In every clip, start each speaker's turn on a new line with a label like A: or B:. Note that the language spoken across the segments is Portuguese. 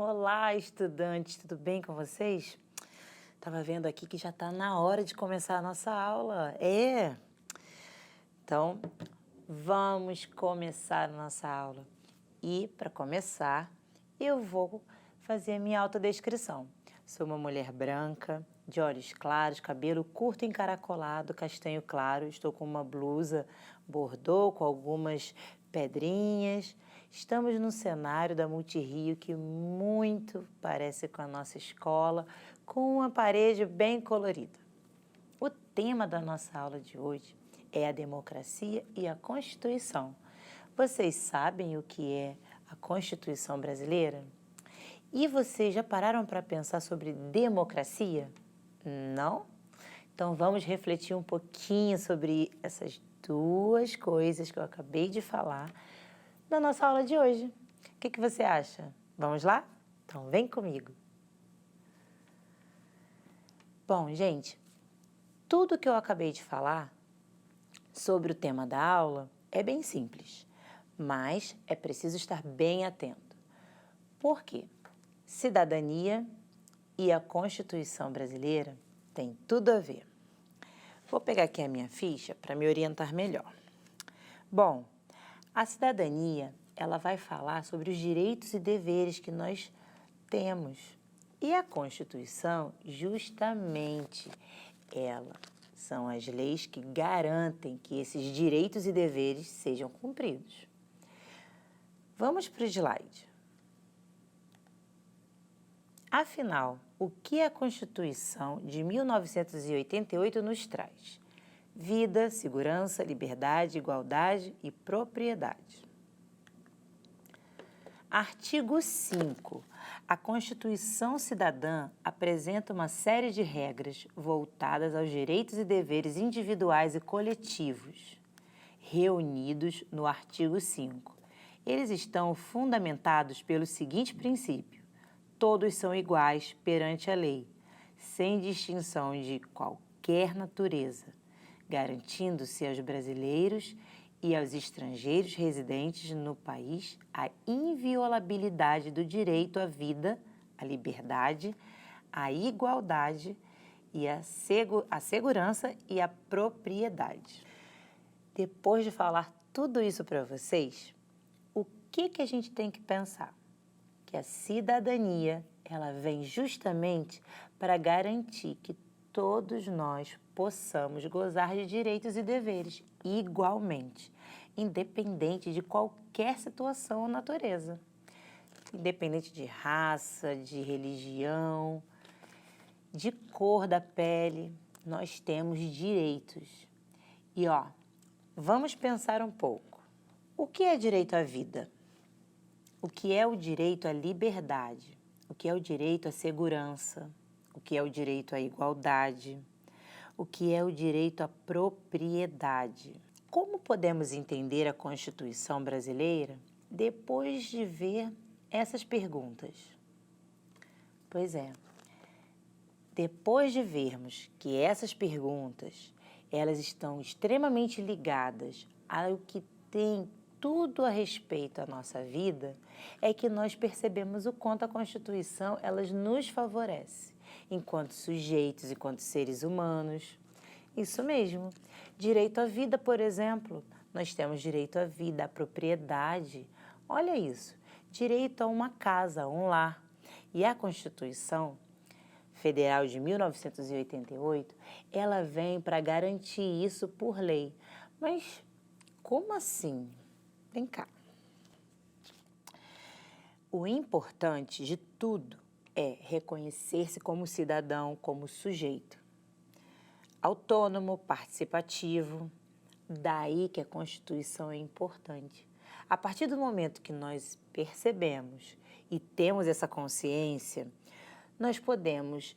A: Olá, estudantes, tudo bem com vocês? Tava vendo aqui que já está na hora de começar a nossa aula. Então, vamos começar a nossa aula. E, para começar, eu vou fazer a minha autodescrição. Sou uma mulher branca, de olhos claros, cabelo curto encaracolado, castanho claro. Estou com uma blusa bordô com algumas pedrinhas. Estamos no cenário da Multirio, que muito parece com a nossa escola, com uma parede bem colorida. O tema da nossa aula de hoje é a democracia e a Constituição. Vocês sabem o que é a Constituição brasileira? E vocês já pararam para pensar sobre democracia? Não? Então vamos refletir um pouquinho sobre essas duas coisas que eu acabei de falar na nossa aula de hoje. O que você acha? Vamos lá? Então vem comigo. Bom, gente, tudo que eu acabei de falar sobre o tema da aula é bem simples, mas é preciso estar bem atento. Por quê? Cidadania e a Constituição brasileira têm tudo a ver. Vou pegar aqui a minha ficha para me orientar melhor. Bom, a cidadania, ela vai falar sobre os direitos e deveres que nós temos. E a Constituição, justamente, ela são as leis que garantem que esses direitos e deveres sejam cumpridos. Vamos para o slide. Afinal, o que a Constituição de 1988 nos traz? Vida, segurança, liberdade, igualdade e propriedade. Artigo 5. A Constituição Cidadã apresenta uma série de regras voltadas aos direitos e deveres individuais e coletivos, reunidos no artigo 5. Eles estão fundamentados pelo seguinte princípio: todos são iguais perante a lei, sem distinção de qualquer natureza, garantindo-se aos brasileiros e aos estrangeiros residentes no país a inviolabilidade do direito à vida, à liberdade, à igualdade e à segurança e à propriedade. Depois de falar tudo isso para vocês, o que a gente tem que pensar? Que a cidadania, ela vem justamente para garantir que todos nós possamos gozar de direitos e deveres igualmente, independente de qualquer situação ou natureza. Independente de raça, de religião, de cor da pele, nós temos direitos. E vamos pensar um pouco. O que é direito à vida? O que é o direito à liberdade? O que é o direito à segurança? O que é o direito à igualdade? O que é o direito à propriedade? Como podemos entender a Constituição brasileira depois de ver essas perguntas? Pois é, depois de vermos que essas perguntas, elas estão extremamente ligadas ao que tem tudo a respeito da nossa vida, é que nós percebemos o quanto a Constituição elas nos favorece, enquanto sujeitos, enquanto seres humanos. Isso mesmo. Direito à vida, por exemplo. Nós temos direito à vida, à propriedade. Olha isso. Direito a uma casa, um lar. E a Constituição Federal de 1988, ela vem para garantir isso por lei. Mas como assim? Vem cá. O importante de tudo é reconhecer-se como cidadão, como sujeito. Autônomo, participativo. Daí que a Constituição é importante. A partir do momento que nós percebemos e temos essa consciência, nós podemos,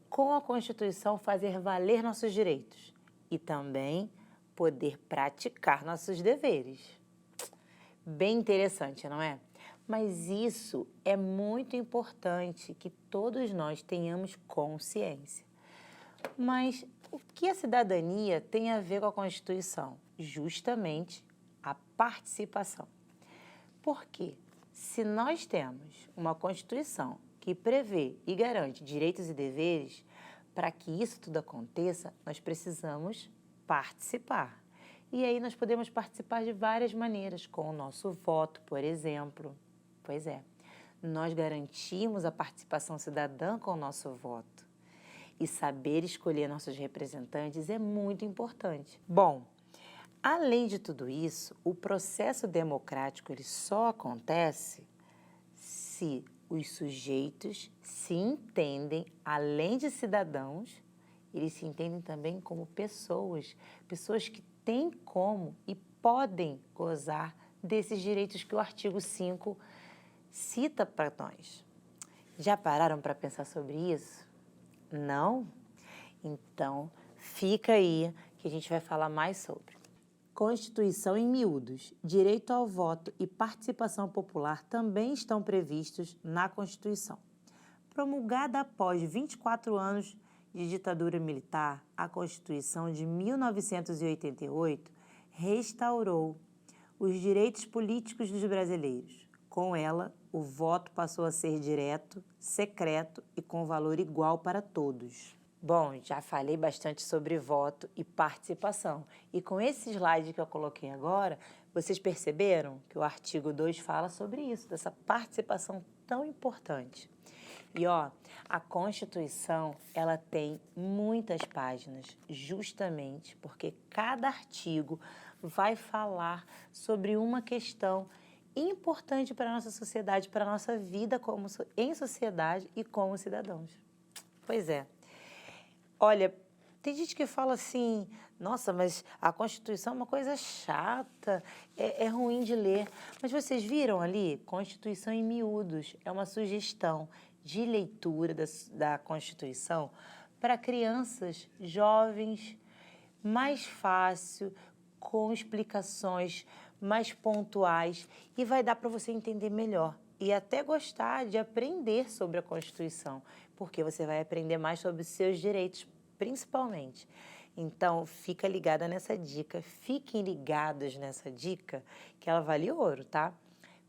A: com a Constituição, fazer valer nossos direitos e também poder praticar nossos deveres. Bem interessante, não é? Mas isso é muito importante que todos nós tenhamos consciência. Mas o que a cidadania tem a ver com a Constituição? Justamente a participação. Por quê? Se nós temos uma Constituição que prevê e garante direitos e deveres, para que isso tudo aconteça, nós precisamos participar. E aí nós podemos participar de várias maneiras, com o nosso voto, por exemplo. Pois é, nós garantimos a participação cidadã com o nosso voto. E saber escolher nossos representantes é muito importante. Bom, além de tudo isso, o processo democrático ele só acontece se os sujeitos se entendem, além de cidadãos, eles se entendem também como pessoas, pessoas que têm como e podem gozar desses direitos que o artigo 5 cita para nós. Já pararam para pensar sobre isso? Não? Então, fica aí que a gente vai falar mais sobre. Constituição em miúdos, direito ao voto e participação popular também estão previstos na Constituição. Promulgada após 24 anos de ditadura militar, a Constituição de 1988 restaurou os direitos políticos dos brasileiros. Com ela, o voto passou a ser direto, secreto e com valor igual para todos. Bom, já falei bastante sobre voto e participação. E com esse slide que eu coloquei agora, vocês perceberam que o artigo 2 fala sobre isso, dessa participação tão importante. E a Constituição, ela tem muitas páginas, justamente porque cada artigo vai falar sobre uma questão importante para a nossa sociedade, para a nossa vida em sociedade e como cidadãos. Pois é. Olha, tem gente que fala assim, nossa, mas a Constituição é uma coisa chata, é ruim de ler. Mas vocês viram ali? Constituição em miúdos, é uma sugestão de leitura da Constituição para crianças, jovens, mais fácil, com explicações mais pontuais e vai dar para você entender melhor e até gostar de aprender sobre a Constituição, porque você vai aprender mais sobre os seus direitos, principalmente. Então, fica ligada nessa dica, fiquem ligados nessa dica, que ela vale ouro, tá?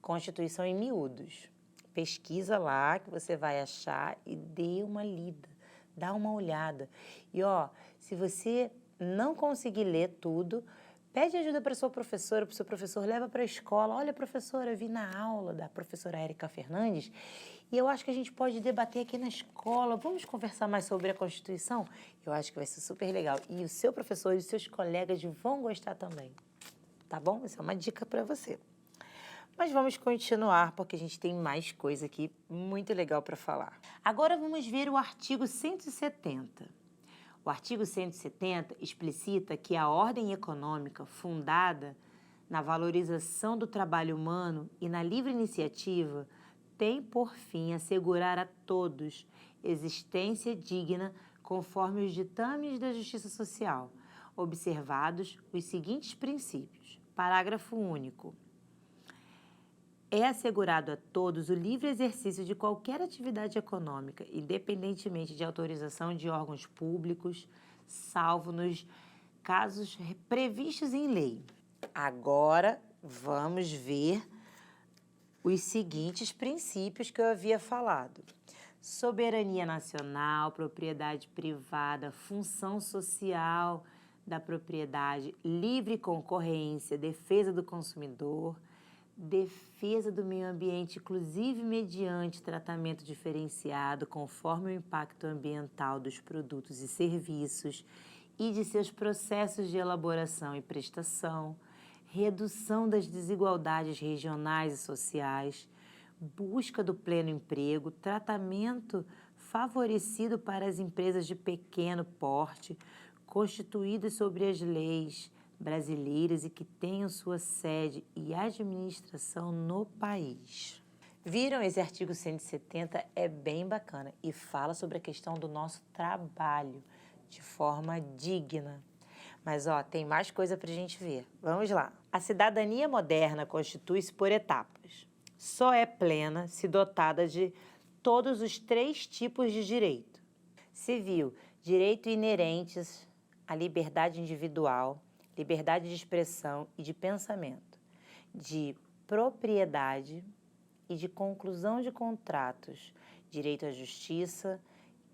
A: Constituição em miúdos. Pesquisa lá que você vai achar e dê uma lida, dá uma olhada. E se você não conseguir ler tudo, pede ajuda para sua professora, para o seu professor, leva para a escola. Olha, professora, eu vi na aula da professora Érica Fernandes e eu acho que a gente pode debater aqui na escola. Vamos conversar mais sobre a Constituição? Eu acho que vai ser super legal. E o seu professor e os seus colegas vão gostar também. Tá bom? Essa é uma dica para você. Mas vamos continuar, porque a gente tem mais coisa aqui muito legal para falar. Agora vamos ver o artigo 170. O artigo 170 explicita que a ordem econômica fundada na valorização do trabalho humano e na livre iniciativa tem por fim assegurar a todos existência digna conforme os ditames da justiça social, observados os seguintes princípios. Parágrafo único. É assegurado a todos o livre exercício de qualquer atividade econômica, independentemente de autorização de órgãos públicos, salvo nos casos previstos em lei. Agora, vamos ver os seguintes princípios que eu havia falado. Soberania nacional, propriedade privada, função social da propriedade, livre concorrência, defesa do consumidor, defesa do meio ambiente, inclusive mediante tratamento diferenciado conforme o impacto ambiental dos produtos e serviços e de seus processos de elaboração e prestação, redução das desigualdades regionais e sociais, busca do pleno emprego, tratamento favorecido para as empresas de pequeno porte, constituídas sobre as leis brasileiras e que tenham sua sede e administração no país. Viram? Esse artigo 170 é bem bacana e fala sobre a questão do nosso trabalho de forma digna. Mas, tem mais coisa para a gente ver. Vamos lá. A cidadania moderna constitui-se por etapas. Só é plena se dotada de todos os 3 tipos de direito. Civil, direito inerentes à liberdade individual, liberdade de expressão e de pensamento, de propriedade e de conclusão de contratos, direito à justiça,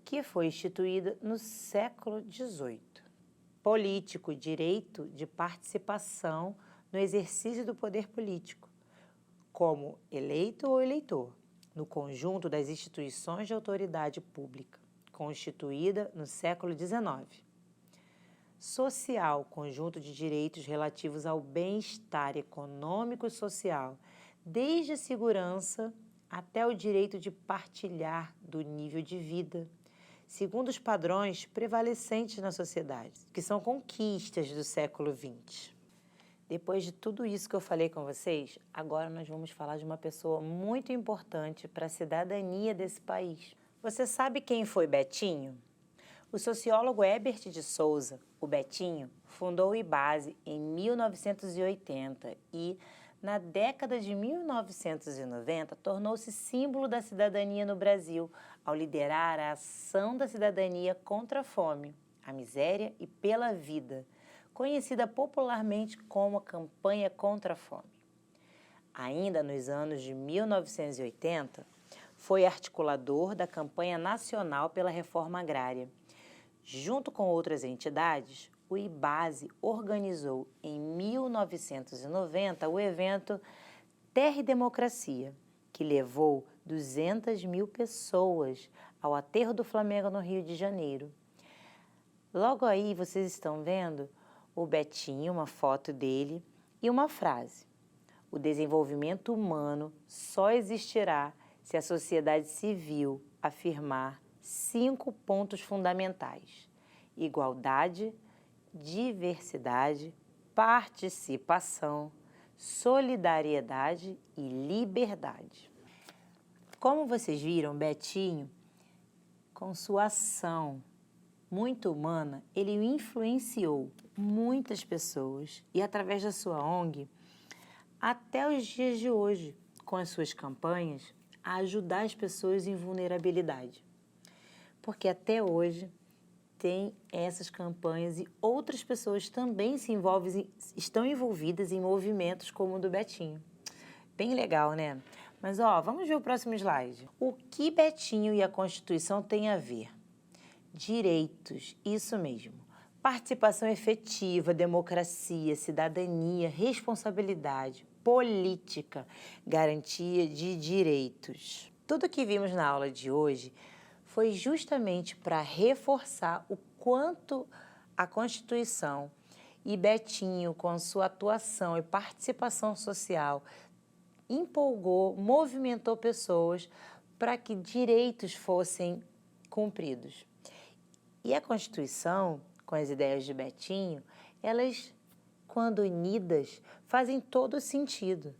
A: que foi instituída no século XVIII. Político, direito de participação no exercício do poder político, como eleito ou eleitor, no conjunto das instituições de autoridade pública, constituída no século XIX. Social, conjunto de direitos relativos ao bem-estar econômico e social, desde a segurança até o direito de partilhar do nível de vida, segundo os padrões prevalecentes na sociedade, que são conquistas do século XX. Depois de tudo isso que eu falei com vocês, agora nós vamos falar de uma pessoa muito importante para a cidadania desse país. Você sabe quem foi Betinho? O sociólogo Herbert de Souza, o Betinho, fundou o IBASE em 1980 e, na década de 1990, tornou-se símbolo da cidadania no Brasil ao liderar a ação da cidadania contra a fome, a miséria e pela vida, conhecida popularmente como a Campanha contra a Fome. Ainda nos anos de 1980, foi articulador da Campanha Nacional pela Reforma Agrária. Junto com outras entidades, o IBASE organizou em 1990 o evento Terra e Democracia, que levou 200.000 pessoas ao Aterro do Flamengo no Rio de Janeiro. Logo aí vocês estão vendo o Betinho, uma foto dele e uma frase: o desenvolvimento humano só existirá se a sociedade civil afirmar 5 pontos fundamentais: igualdade, diversidade, participação, solidariedade e liberdade. Como vocês viram, Betinho, com sua ação muito humana, ele influenciou muitas pessoas e, através da sua ONG, até os dias de hoje, com as suas campanhas, a ajudar as pessoas em vulnerabilidade. Porque até hoje tem essas campanhas e outras pessoas também estão envolvidas em movimentos como o do Betinho. Bem legal, né? Mas, vamos ver o próximo slide. O que Betinho e a Constituição têm a ver? Direitos, isso mesmo. Participação efetiva, democracia, cidadania, responsabilidade, política, garantia de direitos. Tudo que vimos na aula de hoje foi justamente para reforçar o quanto a Constituição e Betinho, com sua atuação e participação social, empolgou, movimentou pessoas para que direitos fossem cumpridos. E a Constituição, com as ideias de Betinho, elas, quando unidas, fazem todo sentido.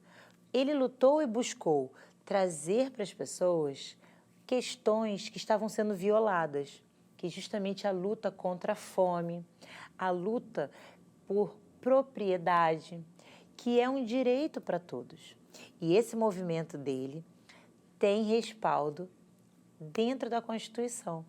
A: Ele lutou e buscou trazer para as pessoas questões que estavam sendo violadas, que é justamente a luta contra a fome, a luta por propriedade, que é um direito para todos. E esse movimento dele tem respaldo dentro da Constituição.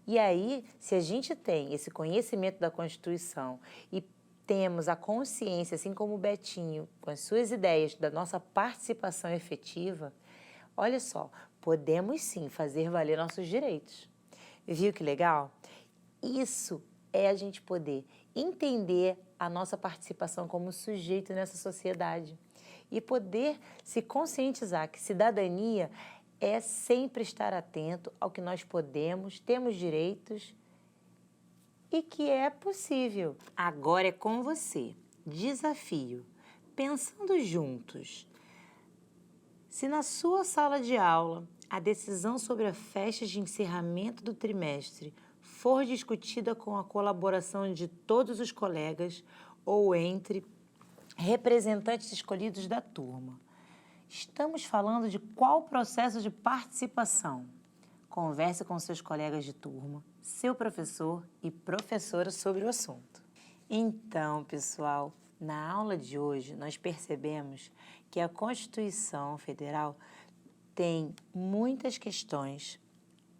A: E aí, se a gente tem esse conhecimento da Constituição e temos a consciência, assim como o Betinho, com as suas ideias da nossa participação efetiva, olha só, podemos sim fazer valer nossos direitos. Viu que legal? Isso é a gente poder entender a nossa participação como sujeito nessa sociedade e poder se conscientizar que cidadania é sempre estar atento ao que nós podemos, temos direitos e que é possível. Agora é com você. Desafio. Pensando juntos. Se na sua sala de aula a decisão sobre a festa de encerramento do trimestre for discutida com a colaboração de todos os colegas ou entre representantes escolhidos da turma, estamos falando de qual processo de participação? Converse com seus colegas de turma, seu professor e professora sobre o assunto. Então, pessoal, na aula de hoje nós percebemos que a Constituição Federal tem muitas questões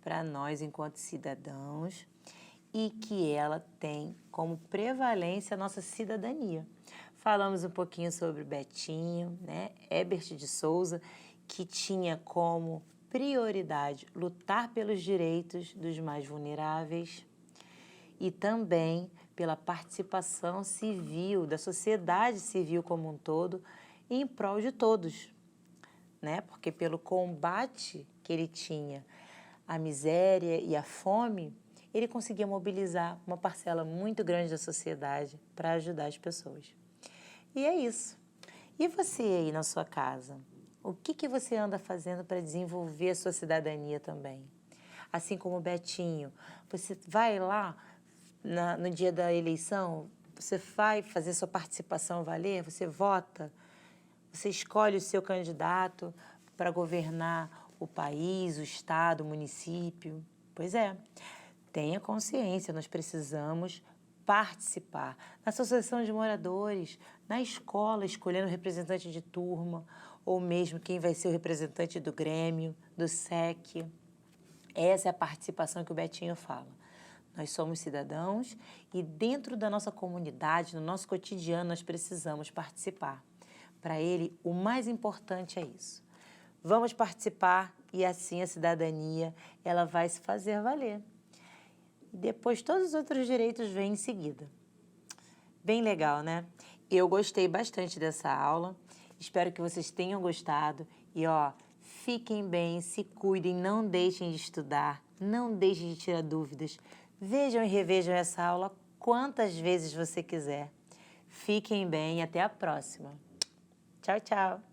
A: para nós enquanto cidadãos e que ela tem como prevalência a nossa cidadania. Falamos um pouquinho sobre Betinho, Herbert de Souza, que tinha como prioridade lutar pelos direitos dos mais vulneráveis e também pela participação civil, da sociedade civil como um todo, em prol de todos, né? Porque pelo combate que ele tinha à miséria e à fome, ele conseguia mobilizar uma parcela muito grande da sociedade para ajudar as pessoas. E é isso. E você aí na sua casa? O que você anda fazendo para desenvolver a sua cidadania também? Assim como o Betinho, você vai lá no dia da eleição, você vai fazer sua participação valer, você vota, você escolhe o seu candidato para governar o país, o estado, o município. Pois é, tenha consciência, nós precisamos participar. Na associação de moradores, na escola, escolhendo o representante de turma, ou mesmo quem vai ser o representante do Grêmio, do SEC. Essa é a participação que o Betinho fala. Nós somos cidadãos e dentro da nossa comunidade, no nosso cotidiano, nós precisamos participar. Para ele, o mais importante é isso. Vamos participar e assim a cidadania ela vai se fazer valer. E depois todos os outros direitos vêm em seguida. Bem legal, né? Eu gostei bastante dessa aula. Espero que vocês tenham gostado. E fiquem bem, se cuidem, não deixem de estudar, não deixem de tirar dúvidas. Vejam e revejam essa aula quantas vezes você quiser. Fiquem bem e até a próxima. Tchau, tchau!